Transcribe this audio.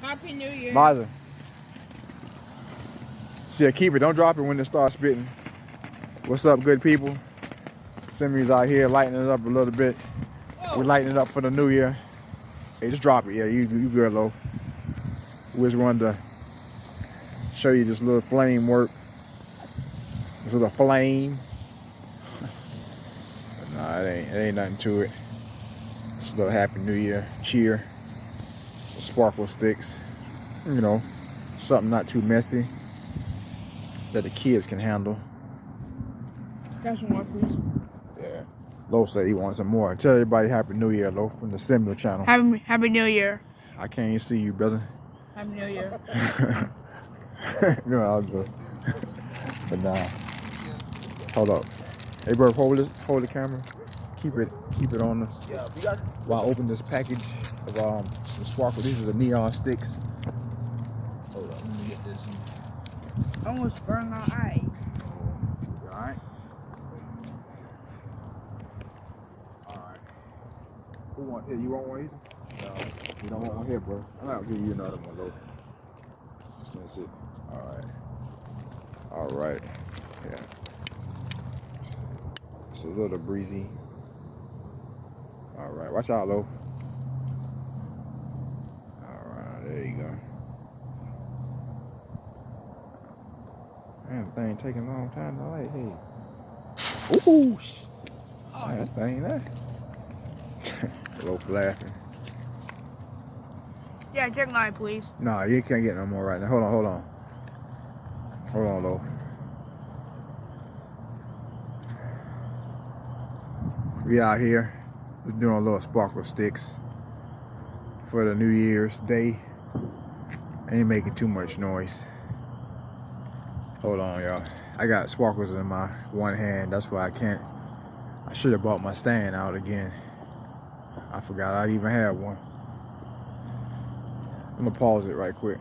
Happy New Year. Liza. Yeah, keep it. Don't drop it when it starts spitting. What's up, good people? Simmy's out here lighting it up a little bit. Whoa. We're lighting it up for the new year. Hey, just drop it. Yeah, you good, Lo. We just wanted to show you this little flame work. This little flame. But nah, it ain't nothing to it. Just a little Happy New Year cheer. Sparkle sticks. You know, something not too messy that the kids can handle. Got some more, please. Yeah. Lo said he wants some more. Tell everybody Happy New Year, Lo, from the Similar channel. Happy New Year. I can't even see you, brother. Happy New Year. No, I'll go. But nah. Hold up. Hey, bro, hold the camera. Keep it on us. Yeah, while I open this package of the Sparkle. These are the neon sticks. Hold up, let me get this. Almost burned my eye. Alright. Alright. Who want here? You want one either? No, you don't want one here, bro. I'm not gonna give you another one, though. That's it. Alright. Yeah. It's a little breezy. Alright, watch out, Lo. Alright, there you go. Man, that thing taking a long time to light. Hey. Ooh! Man, that thing there. Lo laughing. Yeah, check mine, please. Nah, you can't get no more right now. Hold on. Hold on, Lo. We out here just doing a little sparkle sticks for the New Year's Day. Ain't making too much noise. Hold on, y'all. I got sparkles in my one hand. That's why I can't. I should have bought my stand out again. I forgot I even had one. I'm gonna pause it right quick.